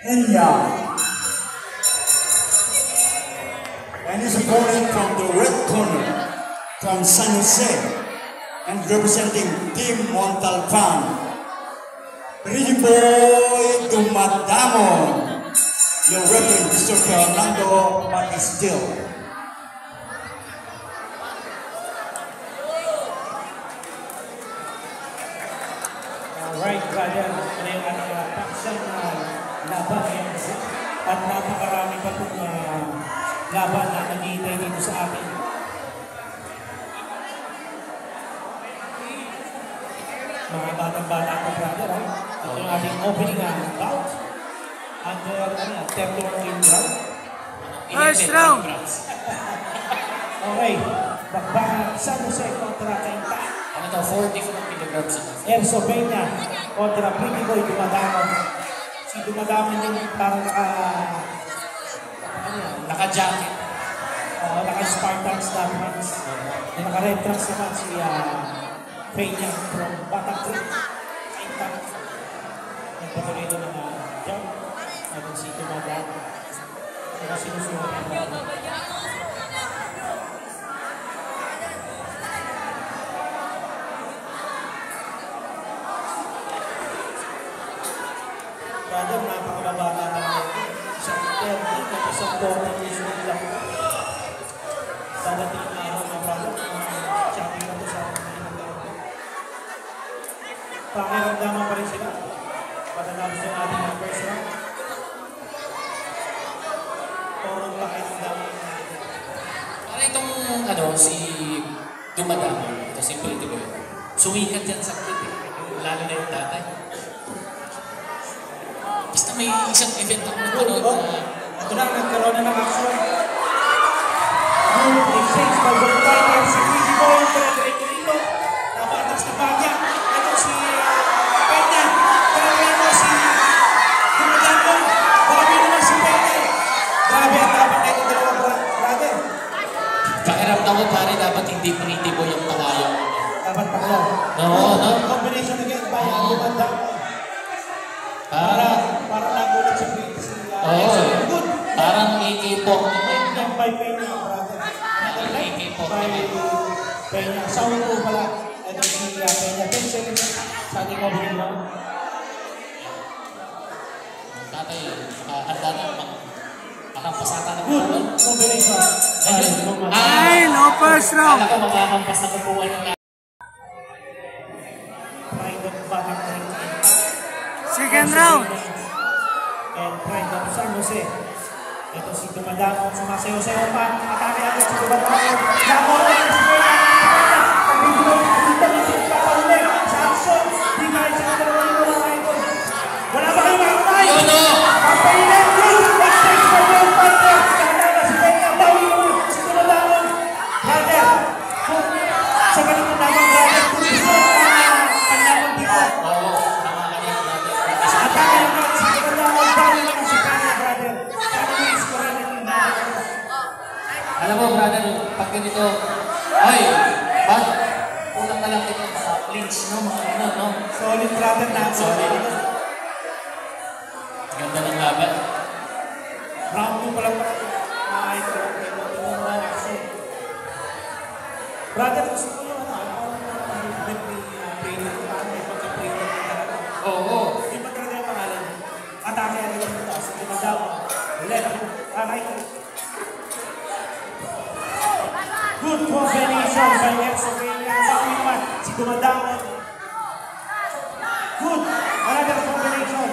Enya. And his opponent from the red corner, from San Jose, and representing Team Montalban, Pretty Boy Dumadamon. Your referee, Mr. Fernando Batistil. Alright, brother. Ano yung paksang laban ngayon at napakarami pa itong laban na naghihintay dito sa atin. Mga batang-bata ko, brother. Ito yung ating opening bout. Under 31 round. First round. Okay. Bakbakan San Jose kontra Kainta. Ano to? 40 kilograms. Erso Peña kontra Pretty Boy Dumadamon. Si Dumadamon yung parang naka-jacket. Naka-Spartans dapat. Naka-red trunks naman si Peña from Batang Creek. Kainta. Nagpatuloy ito ng jump. Natin si Dumadamon. Kaya sinusunod ang brother, napakababata na isang 30 at isang 40 years old lang. Dadating na araw na brother, champion na ito sa pakiramdaman pa rin sila. Patanapos yung ating ang first round. Torong pakiramdaman. Ano itong, si Dumadamon, ito si Pretty Boy. Sumikat yan sa clip eh. Lalo na yung tatay. Basta may isang event ako nagpanood na... Ito na, nagkaroon na ng action. Good exchange by the fighter, si Pretty Boy, diretso dito. Nabatas na bagya. Ito si Peña. Diretso si Dumadamon. Grabe naman si Peña. Grabe ang dapat na itong dalawang brother. Pakiramdam ko pare, dapat hindi Pretty Boy yung pangayong. Dapat pangalaw. No. Combination again by Dumadamon. Para nagulat sa Pretty si good. Parang AK-pop. Yan by Peña, brother. AK-pop. Peña. Sound ko pala. Ito si Peña. 10 seconds sa ating opening round. Tatay, handa na. Makampasata na Good po. combination. Ay, no first round. Alam ko makakampas na kupuan ng Pride of Batang Creek. Second round. And Pride of San Jose. Ito si Dumadamon. Sumasayo-sayo pa. Atake agad si Dumadamon. Lakot na si Peña. Pag-ibigay. Papahuli. Sa action. Di kahit sa dalawang mga idol. Wala ba kayo makakay? Papahilan. Exchange by the fighter. Kaya si Peña. Bawi naman si Dumadamon. Brother. Sa ganito naman, brother. Kung gusto panlaban dito. Atake agad si Dumadamon. Bawi naman si Peña, brother. Alam mo, brother, pag ganito, ay, kulang na lang ito sa clinch, no? No? Solid brother na. Solid. Ganda ng laban. Round 2 pa lang. Brother, gusto ko yun. Oo. Di ba talaga yung pangalan? Atake ang ilang ito. Sa Dumadamon. Left. Right. Good combination by Erso Peña. Bawi naman si Dumadamon. Good. Another combination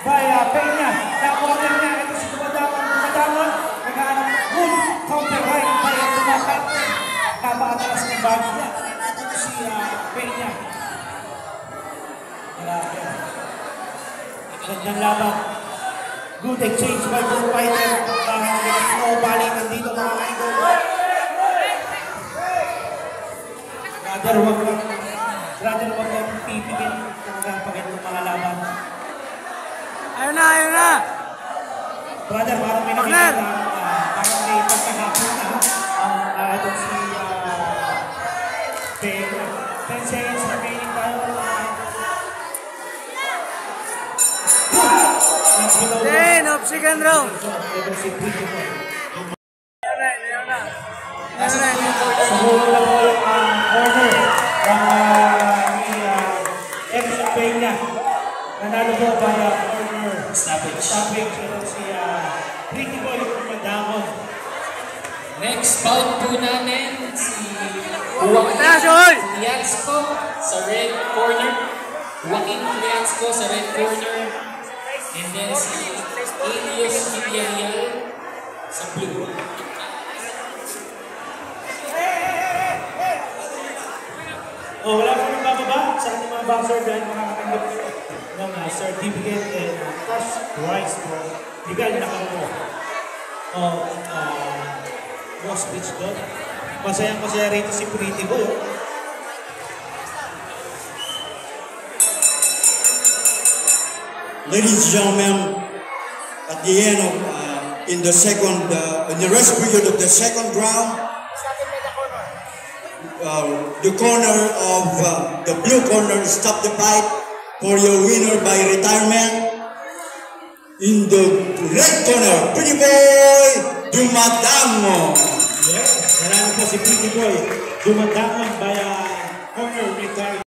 by Peña. Na-corner niya. Ito si Dumadamon. Dumadamon. Naghahanap. Good counter right by Dumadamon. Napakatalas ng bagi niya. Ito si Peña. Gandang laban. Good exchange by both fighter. No balikan dito mga idol. Brother, wag lang pipigil kung magpapagin ng mga laban. Ayun na. Brother, parang may nakita na parang may pagkahapon na ito si Peña. 10 seconds remaining tayo. Good! bitaw The end of second round. ito si Pretty Boy. Ayun na. Sa hulo na po yung corner ni Ex Peña. Nanalo po via corner. Stoppage. Stoppage. Ito si Pretty Boy Madamon. Next bout po namin si Joaquin Taas, oy! Liansco sa red corner. Joaquin Liansco sa red corner. And then si Elias Villarreal sa blue. Oh, wala po nang bababa sa ating mga boxer dahil makakatanggap ng certificate and cash prize for legal na kampo. Boss Beach doon. Masayang-masaya rito si Pretty Boy. Ladies and gentlemen, at the end of in the rest period of the second round, the corner of the blue corner stop the fight for your winner by retirement. In the red corner, Pretty Boy Dumadamo. Yes, nanalo po si Pretty Boy. Dumadamon by corner retire.